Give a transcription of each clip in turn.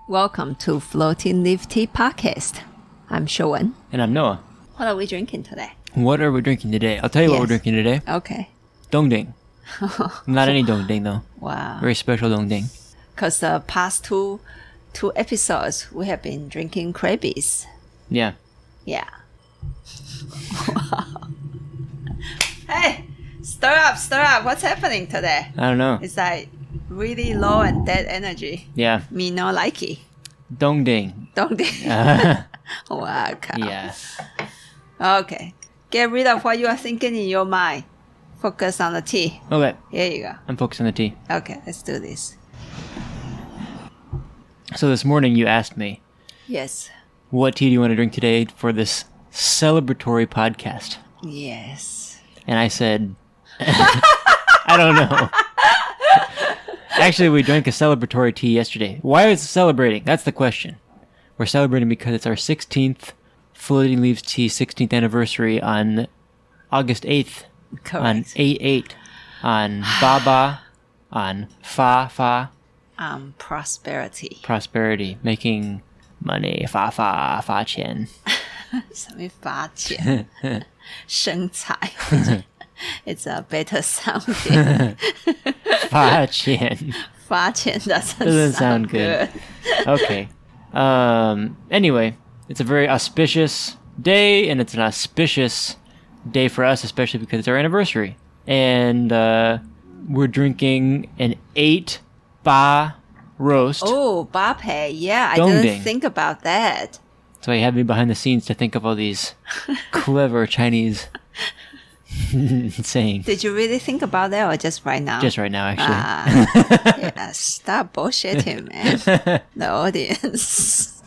Welcome to Floating Leaf Tea Podcast. I'm Showen. And I'm Noah. What are we drinking today? What are we drinking today? I'll tell you what we're drinking today. Okay. Dongding. Not any Dongding though. Wow. Very special Dongding. Because the past two episodes, we have been drinking Krabbies. Yeah. Yeah. Wow. Hey, stir up. What's happening today? I don't know. It's like really low and dead energy. Yeah. Me no likey. Dongding. Don't they? Wow. Yeah. Okay. Get rid of what you are thinking in your mind. Focus on the tea. Okay. Here you go. I'm focused on the tea. Okay, let's do this. So this morning you asked me, Yes. what tea do you want to drink today for this celebratory podcast? Yes. And I said, I don't know. Actually, we drank a celebratory tea yesterday. Why is it celebrating? That's the question. We're celebrating because it's our 16th Floating Leaves Tea 16th anniversary on August 8th. Correct. On 8/8. On Baba. On Fa. Prosperity. Prosperity. Making money. Fa 钱. 什么发钱？生财。It's a better sounding. 发钱. 发钱 Doesn't sound good. Okay. Anyway, it's a very auspicious day, and it's an auspicious day for us, especially because it's our anniversary. And we're drinking an 8-ba roast. Oh, Bape. Yeah, I Dongding. didn't think about that. So you have me behind the scenes to think of all these clever Chinese sayings. Did you really think about that or just right now? Just right now, actually. Yeah, stop bullshitting, man. The audience.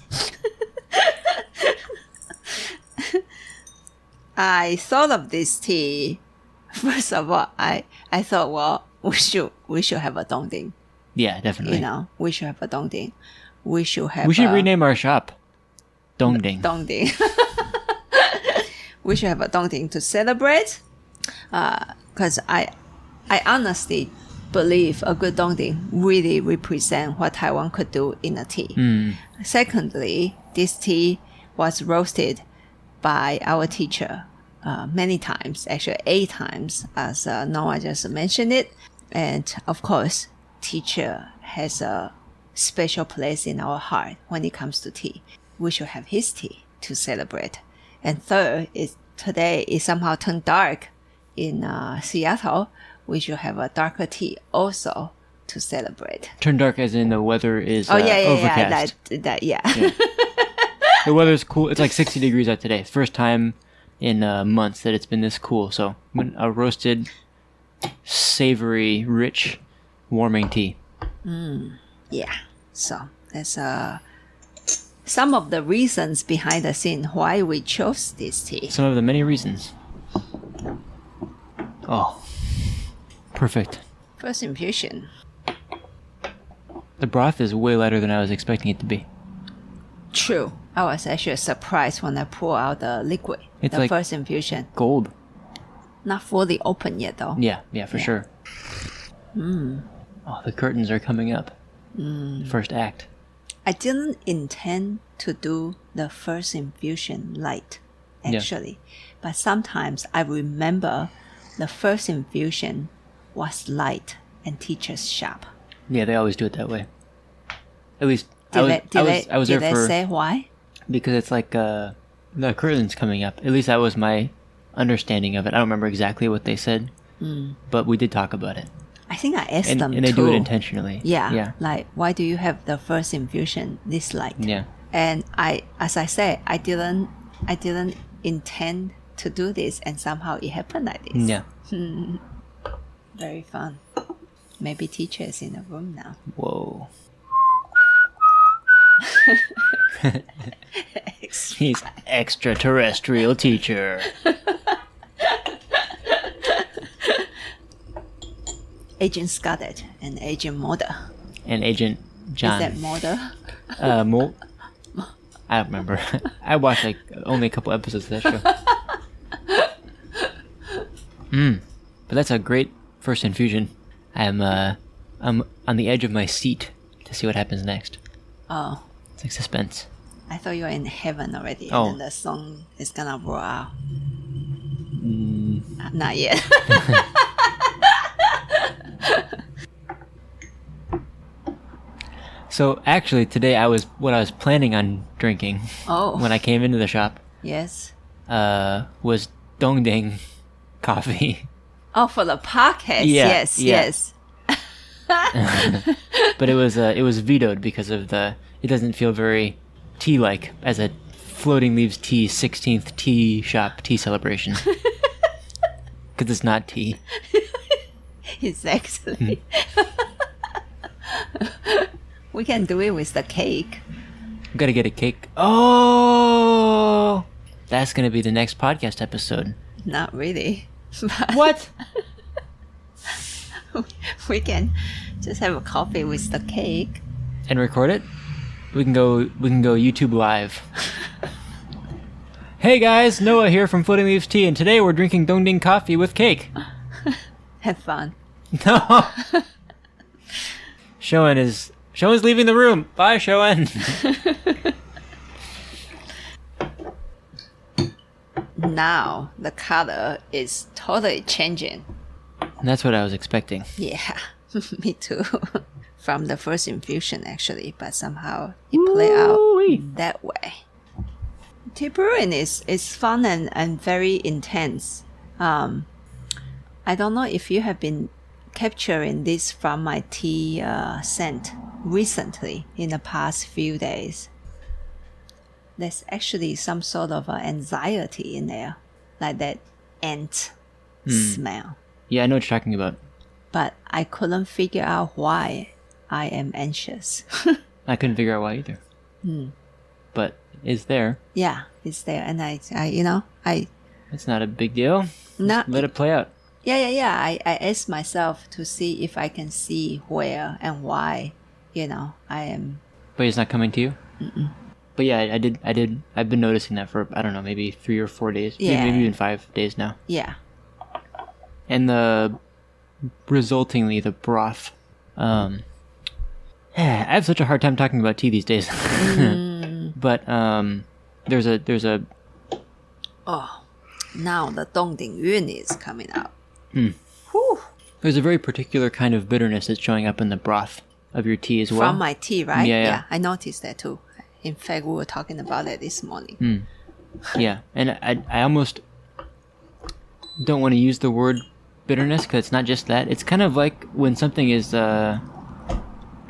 I thought of this tea. First of all, I thought, well, we should have a Dongding. Yeah, definitely. You know, we should have a Dongding. We should have. We should rename our shop Dongding. Dongding. We should have a Dongding to celebrate. Because I honestly believe a good Dongding really represents what Taiwan could do in a tea. Secondly, this tea was roasted by our teacher many times, actually 8 times, as Noah just mentioned it. And of course, teacher has a special place in our heart when it comes to tea. We should have his tea to celebrate. And third, is today it somehow turned dark in Seattle. We should have a darker tea also to celebrate. Turn dark as in the weather is overcast. Yeah. The weather's cool. It's like 60 degrees out today. First time in months that it's been this cool. So a roasted, savory, rich, warming tea. Yeah. So that's some of the reasons behind the scene why we chose this tea. Some of the many reasons. Oh, perfect. First infusion. The broth is way lighter than I was expecting it to be. True. I was actually surprised when I pour out the liquid. It's the like first infusion. Gold. Not fully open yet though. Yeah, for sure. Oh, the curtains are coming up. The first act. I didn't intend to do the first infusion light, actually. But sometimes I remember the first infusion was light and teacher's sharp. Yeah, they always do it that way. At least I was there they for say why? because it's like the curtains coming up. At least that was my understanding of it. I don't remember exactly what they said, but we did talk about it. I think I asked them and they too. do it intentionally. Yeah. Like, why do you have the first infusion this light? Yeah. And as I said, I didn't intend to do this, and somehow it happened like this. Yeah. Very fun. Maybe teacher is in the room now. Whoa. He's extraterrestrial teacher. Agent Scarlett and Agent Mulder. And Agent John. Is that Mulder? I don't remember. I watched like only a couple episodes of that show. But that's a great first infusion. I'm on the edge of my seat to see what happens next. Oh, It's like suspense. I thought you were in heaven already, Oh. and then the song is gonna roll out. Mm, Not yet. so actually, today what I was planning on drinking Oh, when I came into the shop yes. was Dongding coffee. Oh, for the podcast. Yeah, Yes, yeah. yes. But it was vetoed because of it doesn't feel very tea-like as a Floating Leaves Tea 16th tea shop tea celebration. Because it's not tea. Exactly. We can do it with the cake. Gotta get a cake. Oh, that's gonna be the next podcast episode. Not really. But What? we can just have a coffee with the cake. And record it? We can go YouTube live. Hey guys, Noah here from Floating Leaves Tea, and today we're drinking Dongding coffee with cake. Have fun. No. Shoen leaving the room. Bye, Shoen. Now the color is totally changing. That's what I was expecting. Yeah, me too. From the first infusion, actually, but somehow it played out Ooh-wee. that way. Tea brewing is fun and very intense. I don't know if you have been capturing this from my tea scent recently in the past few days. There's actually some sort of anxiety in there, like that ant smell. Yeah, I know what you're talking about. But I couldn't figure out why I am anxious. I couldn't figure out why either. But it's there. Yeah, it's there, and I It's not a big deal. not Let it play out. yeah. I asked myself to see if I can see where and why, I am. But it's not coming to you? But yeah, I did. I've been noticing that for, I don't know, maybe 3 or 4 days. Yeah. Maybe even 5 days now. Yeah. And the broth. I have such a hard time talking about tea these days. But there's a Oh, now the Dongding Yun is coming out. Whew. There's a very particular kind of bitterness that's showing up in the broth of your tea as well. From my tea, right? Yeah. I noticed that too. In fact, we were talking about it this morning. Yeah, and I almost don't want to use the word bitterness because it's not just that. It's kind of like when something is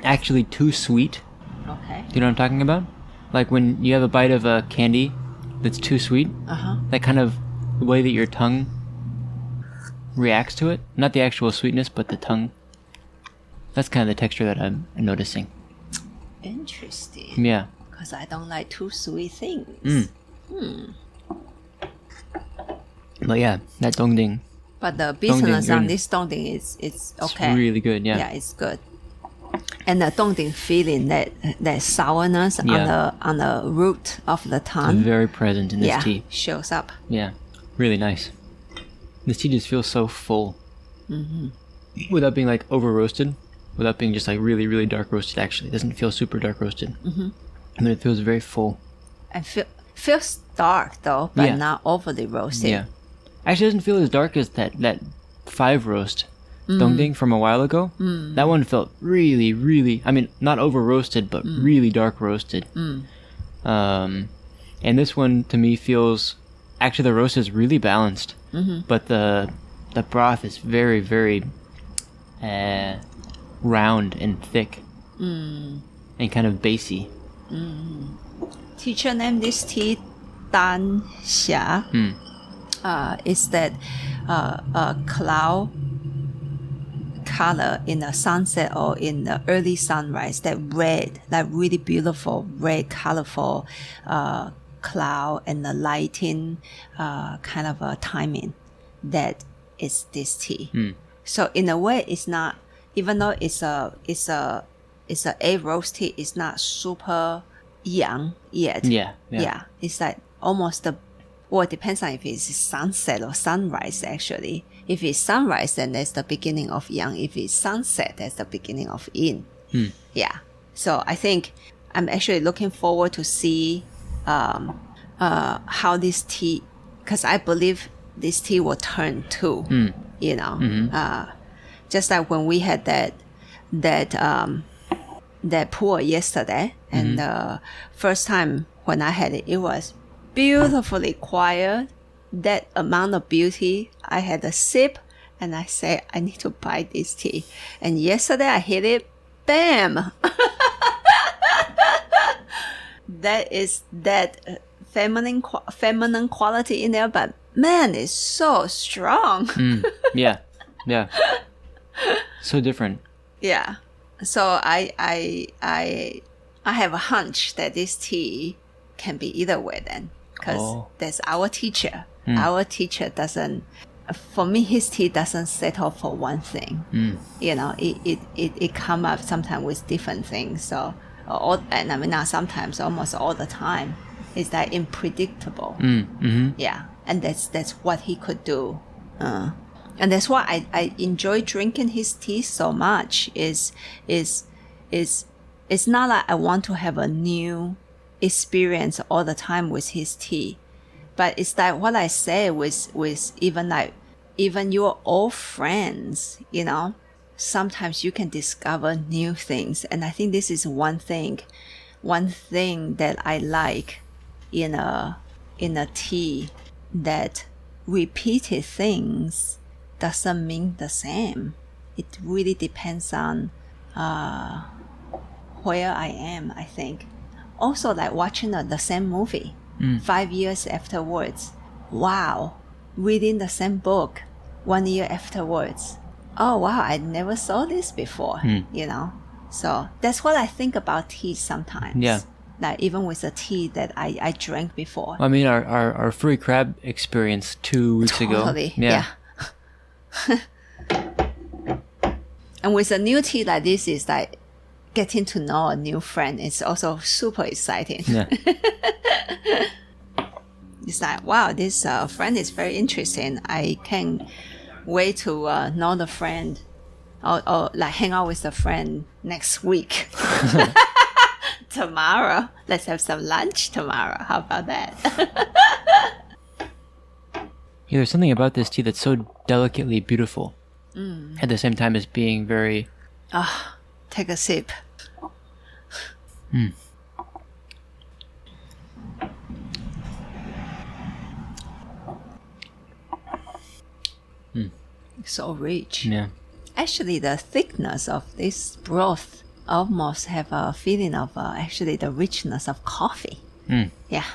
actually too sweet. Okay. Do you know what I'm talking about? Like when you have a bite of a candy that's too sweet. That kind of way that your tongue reacts to it. Not the actual sweetness, but the tongue. That's kind of the texture that I'm noticing. Interesting. Yeah. Because I don't like too sweet things. But yeah, that Dongding, But the bitterness on Yun. this Dongding is it's okay. really good. Yeah. Yeah, it's good. And the Dongding feeling, that sourness Yeah. on the root of the tongue, Very present in this tea. shows up. Yeah, really nice. This tea just feels so full. Without being like over roasted, without being just like really, really dark roasted. Actually, it doesn't feel super dark roasted. And then it feels very full. And feels dark though, but Yeah. not overly roasted. Yeah, actually, it doesn't feel as dark as that 5 roast Dongding from a while ago. That one felt really, really. I mean, not over roasted, but really dark roasted. And this one to me feels. Actually, the roast is really balanced, but the broth is very, very round and thick, and kind of bassy. Teacher named this tea Dan Xia. Is that a cloud color in the sunset or in the early sunrise? That red, that really beautiful red, colorful cloud and the lighting, kind of a timing. That is this tea. So in a way, it's not. Even though it's a roast tea, it's not super young yet. Yeah. It's like almost it depends on if it's sunset or sunrise actually. If it's sunrise, then that's the beginning of yang. If it's sunset, that's the beginning of yin. Yeah. So I think I'm actually looking forward to see how this tea, because I believe this tea will turn too. You know, just like when we had that pour yesterday, and the first time when I had it, it was beautifully quiet. That amount of beauty. I had a sip, and I said, I need to buy this tea. And yesterday I hit it, bam. That is that feminine quality in there, but man, it's so strong. Yeah. So different. Yeah. So I have a hunch that this tea can be either way then, because that's our teacher. Our teacher doesn't. For me, his tea doesn't settle for one thing. You know, it come up sometimes with different things. So, and I mean not sometimes, almost all the time, it's like unpredictable. Yeah, and that's what he could do. And that's why I enjoy drinking his tea so much. Is it's not like I want to have a new experience all the time with his tea, but it's like what I say with even your old friends, you know, sometimes you can discover new things. And I think this is one thing that I like in a tea, that repeated things doesn't mean the same. It really depends on where I am, I think. Also, like watching the same movie 5 years afterwards. Wow. Reading the same book 1 year afterwards. Oh, wow, I never saw this before, you know? So that's what I think about tea sometimes. Yeah. Like even with the tea that I drank before. I mean, our free crab experience 2 weeks ago. Totally, yeah. And with a new tea like this, is like getting to know a new friend. It's also super exciting. Yeah. It's like, wow, this friend is very interesting. I can't wait to know the friend, or like hang out with the friend next week. Tomorrow, let's have some lunch tomorrow. How about that? Yeah, there's something about this tea that's so delicately beautiful, at the same time as being very... Take a sip. So rich. Yeah. Actually, the thickness of this broth almost have a feeling of actually the richness of coffee. Yeah.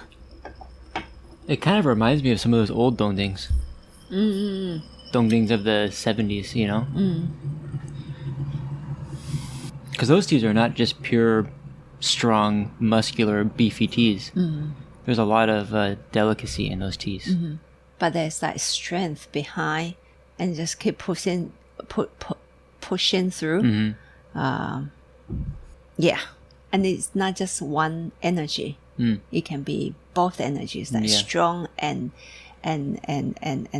It kind of reminds me of some of those old dongdings. Dongdings of the 70s, you know? Because those teas are not just pure, strong, muscular, beefy teas. There's a lot of delicacy in those teas. But there's that strength behind, and just keep pushing through. Yeah. And it's not just one energy. It can be both energies, like strong and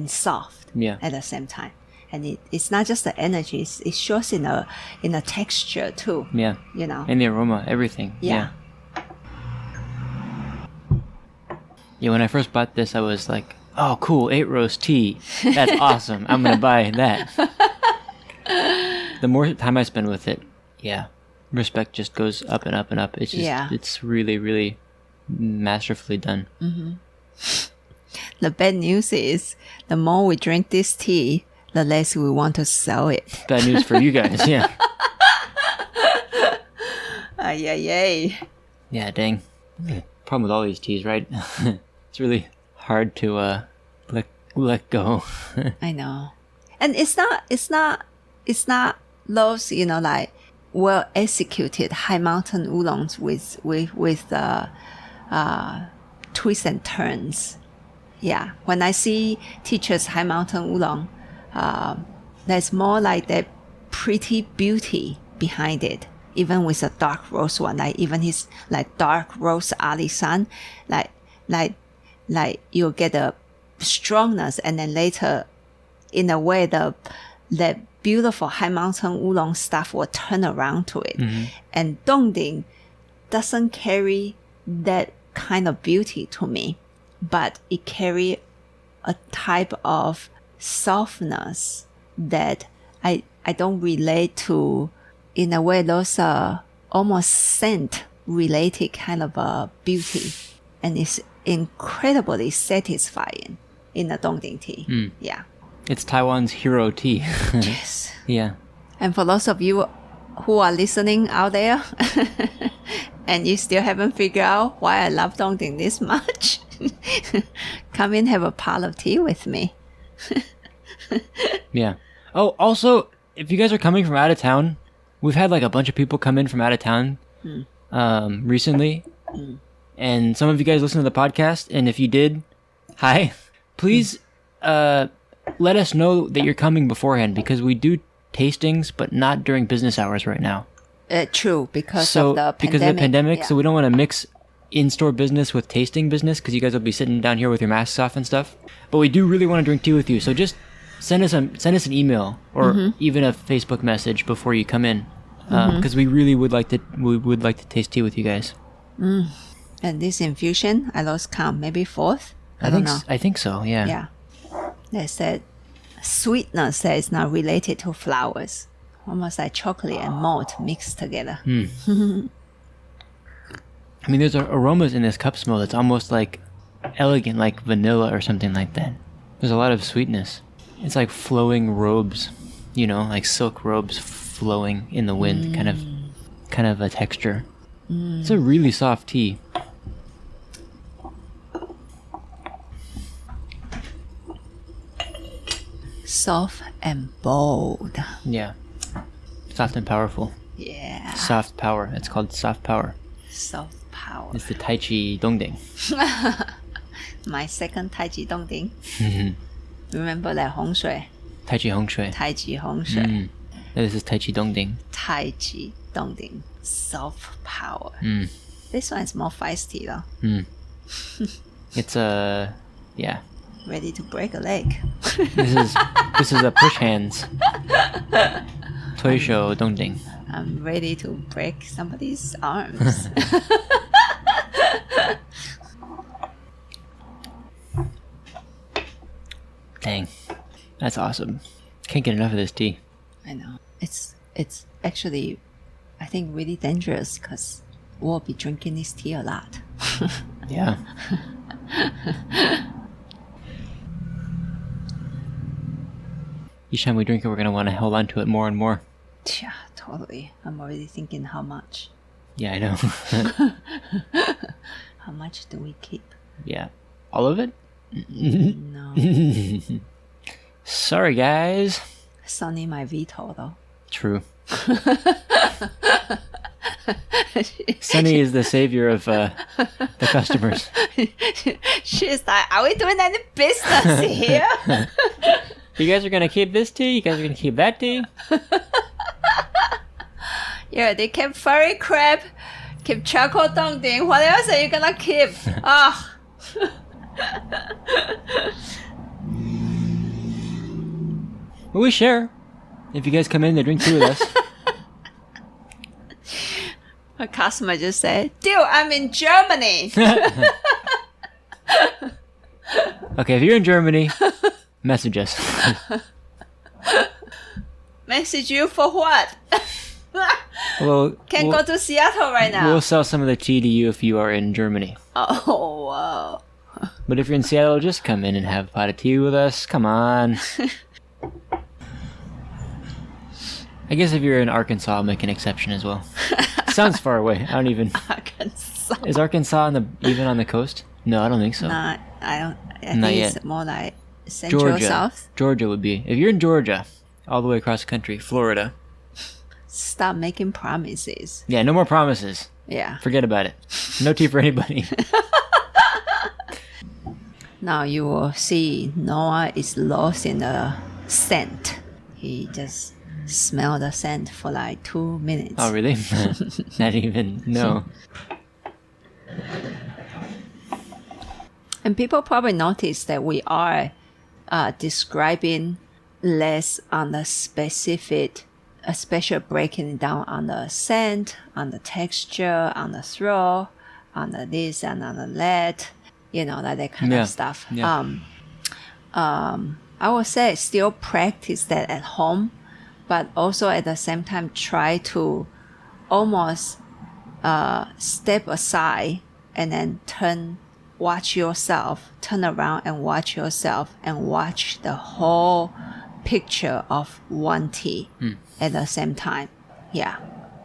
soft at the same time. And it's not just the energy; it shows in a texture too. Yeah, you know, and the aroma, everything. Yeah. When I first bought this, I was like, "Oh, cool, 8 Rose tea. That's awesome. I'm gonna buy that." The more time I spend with it, respect just goes up and up and up. It's just, it's really, really masterfully done. The bad news is, the more we drink this tea, the less we want to sell it. Bad news for you guys, yeah. Yeah, dang. Problem with all these teas, right? It's really hard to let go. I know, and it's not those, you know, like well executed high mountain oolongs with twists and turns. Yeah, when I see teachers high mountain oolong, there's more like that pretty beauty behind it. Even with a dark roast one, like even his like dark roast alisan, like you'll get a strongness, and then later, in a way, that beautiful high mountain oolong stuff will turn around to it. And dongding doesn't carry that kind of beauty to me, but it carry a type of softness that I don't relate to. In a way, those are almost scent related kind of a beauty, and it's incredibly satisfying in a Dongting tea. Yeah. It's Taiwan's hero tea. Yes. Yeah. And for those of you who are listening out there and you still haven't figured out why I love Dongting this much, come in, have a pot of tea with me. Yeah. Oh, also, if you guys are coming from out of town, we've had like a bunch of people come in from out of town recently. And some of you guys listen to the podcast. And if you did, hi. Please let us know that you're coming beforehand, because we do tastings, but not during business hours right now. True, because of the pandemic. Yeah. So we don't want to mix in-store business with tasting business, because you guys will be sitting down here with your masks off and stuff. But we do really want to drink tea with you. So just send us an email or even a Facebook message before you come in, because we really would like to taste tea with you guys. And this infusion, I lost count, maybe fourth. I think so. Yeah. Yeah. They said sweetness that is not related to flowers, almost like chocolate and malt mixed together. I mean, there's aromas in this cup smell that's almost like elegant, like vanilla or something like that. There's a lot of sweetness. It's like flowing robes, like silk robes flowing in the wind, kind of a texture. It's a really soft tea. Soft and bold. Yeah. Soft and powerful. Yeah. Soft power. It's called soft power. Soft power. It's the Tai Chi Dongding. My second Tai Chi Dongding. Remember that Hong Shui? Tai Chi Hong Shui. Tai Chi Hong Shui. This is Tai Chi Dongding. Tai Chi Dongding. Soft power. This one is more feisty though. It's yeah. Ready to break a leg. This is a push hands. Toy show Dongding. I'm ready to break somebody's arms. Dang, that's awesome. Can't get enough of this tea. I know. It's actually, I think, really dangerous, because we'll be drinking this tea a lot. Yeah. Each time we drink it, we're going to want to hold on to it more and more. Yeah, totally. I'm already thinking how much. Yeah, I know. How much do we keep? Yeah. All of it? No. Sorry, guys. Sunny my veto, though. True. Sunny is the savior of the customers. She's like, are we doing any business here? You guys are going to keep this tea? You guys are going to keep that tea? Yeah, they keep furry crab, keep charcoal dongding. What else are you going to keep? Ah. Well, we share. If you guys come in, they drink tea with us. A customer just said, dude, I'm in Germany. Okay, if you're in Germany, message us. Message you for what? Well, Can't go to Seattle right now. We'll sell some of the tea to you if you are in Germany. Oh, wow. But if you're in Seattle, just come in and have a pot of tea with us. Come on. I guess if you're in Arkansas, I'll make an exception as well. Sounds far away. I don't even... Arkansas. Is Arkansas even on the coast? No, I don't think so. Not, I don't... I Not think yet. It's more like Central Georgia. South. Georgia would be. If you're in Georgia, all the way across the country, Florida. Stop making promises. Yeah, no more promises. Yeah. Forget about it. No tea for anybody. Now you will see Noah is lost in the scent. He just smelled the scent for like 2 minutes. Oh, really? Not even. No. And people probably notice that we are describing less on the specific especially breaking it down on the scent, on the texture, on the throw, on the this and on the that, like that kind of stuff. Yeah. I would say still practice that at home, but also at the same time try to almost step aside and then turn around and watch yourself and watch the whole picture of one tea at the same time. Yeah.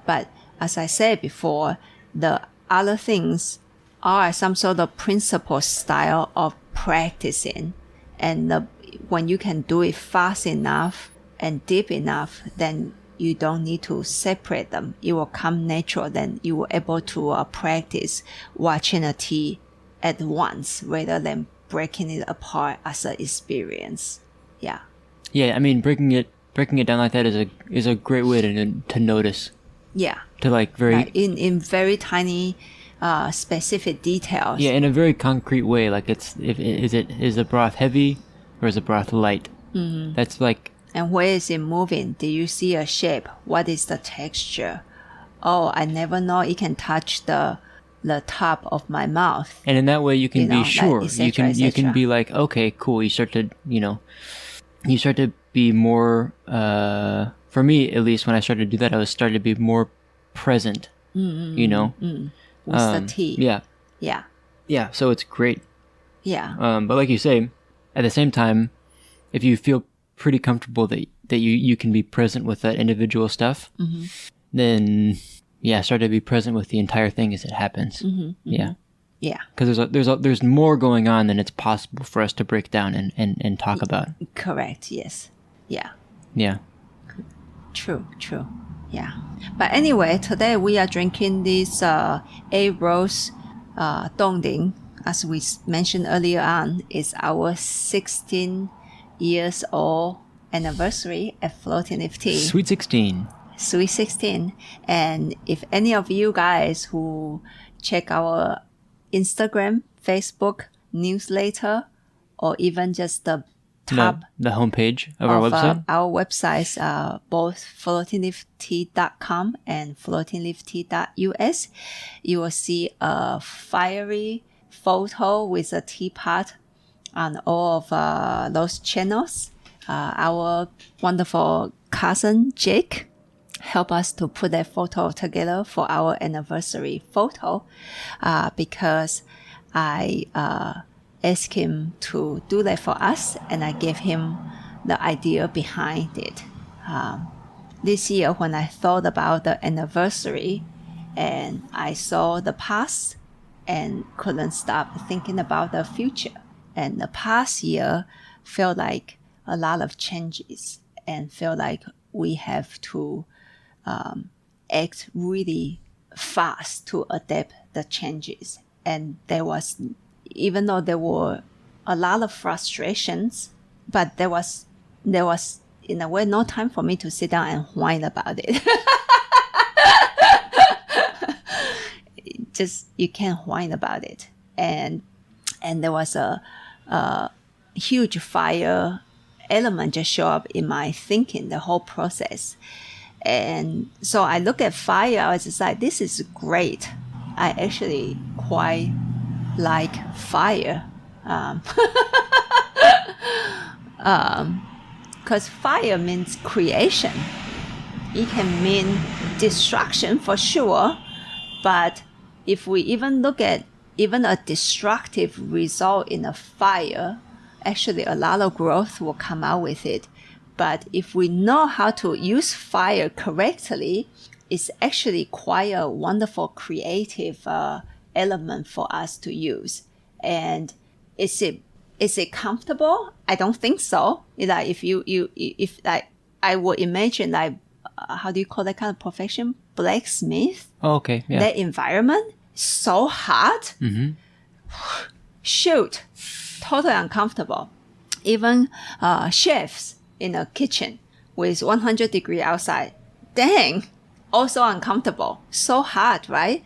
But as I said before, the other things are some sort of principle style of practicing. And when you can do it fast enough and deep enough, then you don't need to separate them. It will come natural. Then you will able to practice watching a tea at once rather than breaking it apart as an experience. Yeah. Yeah, I mean, breaking it down like that is a great way to notice. Yeah. To like very in very tiny specific details. Yeah, in a very concrete way. Like is the broth heavy or is the broth light? Mm-hmm. That's like. And where is it moving? Do you see a shape? What is the texture? Oh, I never know it can touch the top of my mouth. And in that way, you can be sure. Like, et cetera, you can be like, okay, cool. You start to be more. For me, at least, when I started to do that, I was starting to be more present. Mm-hmm. With the tea. Yeah. Yeah. Yeah. So it's great. Yeah. But like you say, at the same time, if you feel pretty comfortable that you can be present with that individual stuff, mm-hmm. then start to be present with the entire thing as it happens. Mm-hmm. Yeah. Yeah. Because there's more going on than it's possible for us to break down and talk about. Correct. Yes. Yeah. Yeah. True. Yeah. But anyway, today we are drinking this A Rose Dongding. As we mentioned earlier on, it's our 16 years old anniversary at Floating Leaf Tea. Sweet 16. Sweet 16. And if any of you guys who check our Instagram, Facebook, newsletter, or even just the top the homepage of our website. Our websites are both floatingleaftea.com and floatingleaftea.us. You will see a fiery photo with a teapot on all of those channels. Our wonderful cousin Jake helped us to put that photo together for our anniversary photo because I asked him to do that for us, and I gave him the idea behind it. This year, when I thought about the anniversary and I saw the past and couldn't stop thinking about the future. And the past year felt like a lot of changes and felt like we have to act really fast to adapt the changes. And even though there were a lot of frustrations, but there was in a way no time for me to sit down and whine about it. Just you can't whine about it, and there was a huge fire element just show up in my thinking the whole process. And so I look at fire, I was just like, this is great. I actually quite like fire. Because fire means creation. It can mean destruction for sure. But if we even look at even a destructive result in a fire, actually a lot of growth will come out with it. But if we know how to use fire correctly, it's actually quite a wonderful creative element for us to use. And is it comfortable? I don't think so. Like if like I would imagine like how do you call that kind of profession? Blacksmith. Oh, okay. Yeah. That environment so hot. Mm-hmm. Shoot, totally uncomfortable. Even chefs in a kitchen with 100 degree outside, dang, also uncomfortable. So hot, right?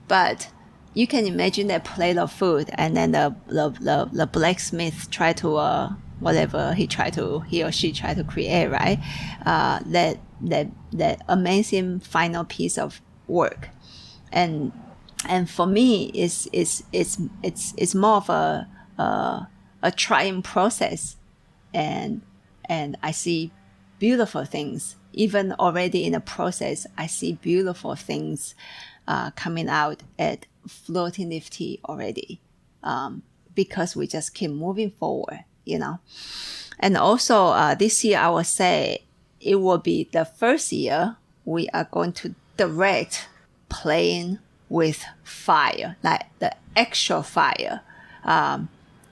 But you can imagine that plate of food, and then the blacksmith try to whatever he or she try to create, right? That that amazing final piece of work. And for me, it's more of a trying process, and I see beautiful things. Even already in the process, I see beautiful things coming out at Floating Leaf Tea already, because we just keep moving forward, And also this year, I would say it will be the first year we are going to direct playing with fire, like the actual fire.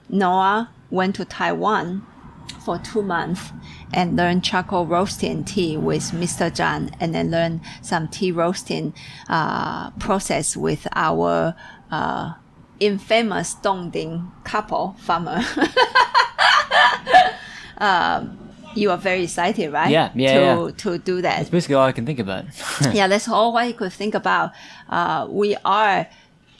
Noah went to Taiwan for 2 months and learned charcoal roasting tea with Mr. Zhang, and then learned some tea roasting process with our infamous Dongding couple farmer. You are very excited, right? Yeah. To do that. That's basically all I can think about. Yeah, that's all I could think about. We are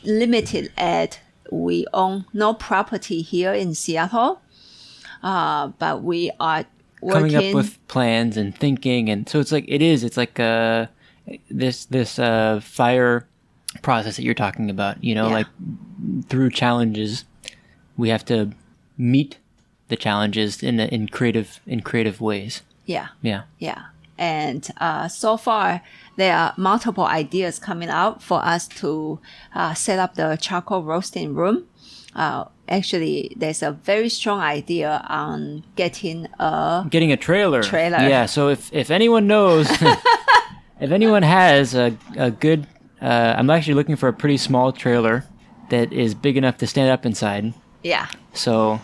limited at, we own no property here in Seattle, but we are working. Coming up with plans and thinking, and so it's like this fire process that you're talking about. Like through challenges, we have to meet the challenges in creative ways. Yeah. Yeah. And so far, there are multiple ideas coming out for us to set up the charcoal roasting room. Actually, there's a very strong idea on getting a trailer. Yeah. So if anyone knows, if anyone has a good, I'm actually looking for a pretty small trailer that is big enough to stand up inside. Yeah. So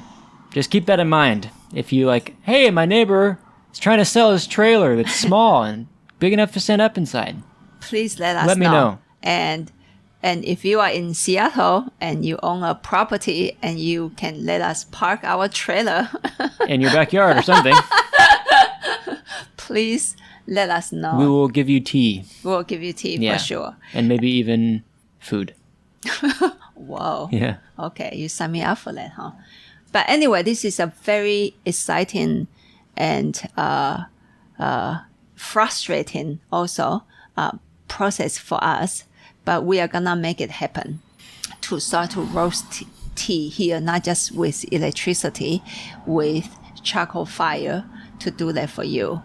just keep that in mind. If you like, hey, my neighbor is trying to sell his trailer that's small and big enough to stand up inside, please let us know. Let me know. And if you are in Seattle and you own a property and you can let us park our trailer in your backyard or something, please let us know. We will give you tea. We'll give you tea for sure. And maybe even food. Whoa. Yeah. Okay, you sign me up for that, huh? But anyway, this is a very exciting and frustrating also process for us. But we are gonna make it happen to start to roast tea here, not just with electricity, with charcoal fire, to do that for you.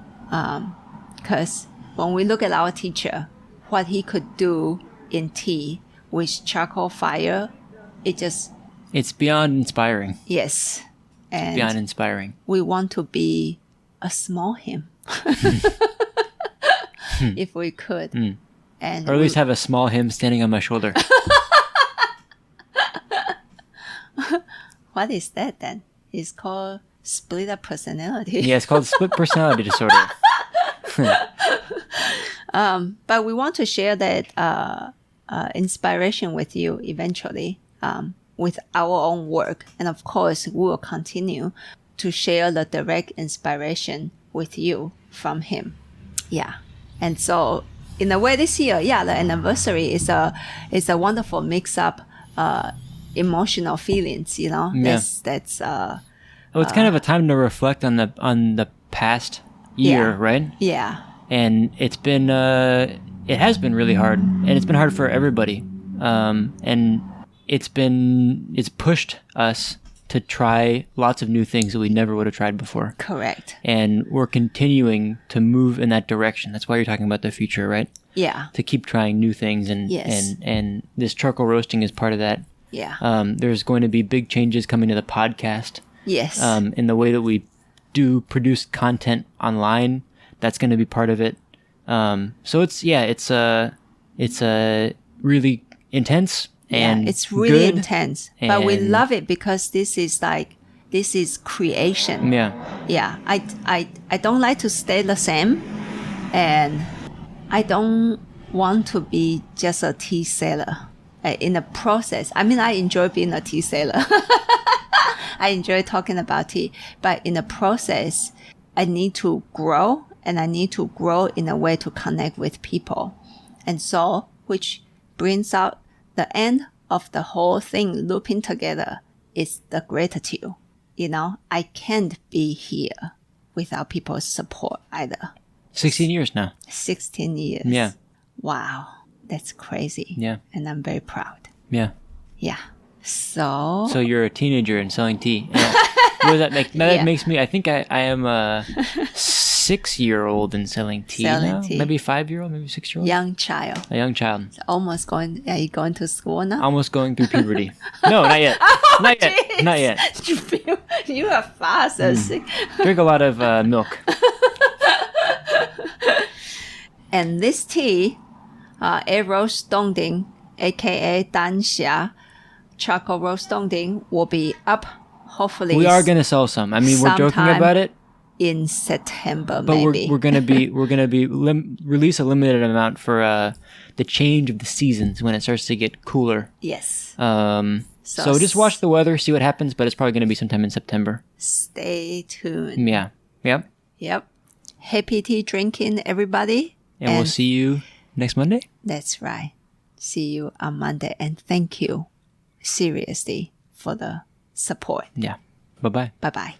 Because when we look at our teacher, what he could do in tea with charcoal fire, it's beyond inspiring. Yes. And beyond inspiring. We want to be a small him. If we could. And or at least have a small him standing on my shoulder. What is that then? It's called split up personality. Yeah, it's called split personality disorder. But we want to share that inspiration with you eventually, with our own work. And of course, we will continue to share the direct inspiration with you from him. Yeah. And so in a way this year, the anniversary is a wonderful mix up emotional feelings, Yeah. That's it's kind of a time to reflect on the past year, right? Yeah. And it has been really hard, and it's been hard for everybody. And it's pushed us to try lots of new things that we never would have tried before. Correct. And we're continuing to move in that direction. That's why you're talking about the future, right? Yeah. To keep trying new things, and and this charcoal roasting is part of that. Yeah. There's going to be big changes coming to the podcast. Yes. In the way that we do produce content online, that's going to be part of it. So it's really intense. And it's really good, intense, but we love it because this is creation. Yeah. I don't like to stay the same, and I don't want to be just a tea seller. In the process, I mean, I enjoy being a tea seller. I enjoy talking about tea, but in the process, I need to grow, and I need to grow in a way to connect with people, and so which brings out the end of the whole thing looping together is the gratitude. I can't be here without people's support either. 16 years now. 16 years. Yeah. Wow. That's crazy. Yeah. And I'm very proud. Yeah. Yeah. So So you're a teenager and selling tea. Yeah. What does that make? That Yeah. makes me. I think I am a 6-year-old and selling tea Selling now. tea. Maybe 5-year-old. Maybe 6-year-old. young child. A young child. Almost going. Are you going to school now? Almost going through puberty. No, not yet. Not yet. Jeez. Not yet. You are fast as sick. Drink a lot of milk. And this tea, A Roast Dongding, aka Danxia Charcoal Roast Dongding, will be up hopefully We are gonna sell some. I mean, we're joking sometime about it, in September, but maybe. we're gonna be release a limited amount for the change of the seasons when it starts to get cooler. Yes. So just watch the weather, see what happens, but it's probably gonna be sometime in September. Stay tuned. Yeah. Yep. Yep. Happy tea drinking, everybody. And we'll see you next Monday. That's right. See you on Monday. And thank you seriously for the support. Yeah. Bye bye. Bye bye.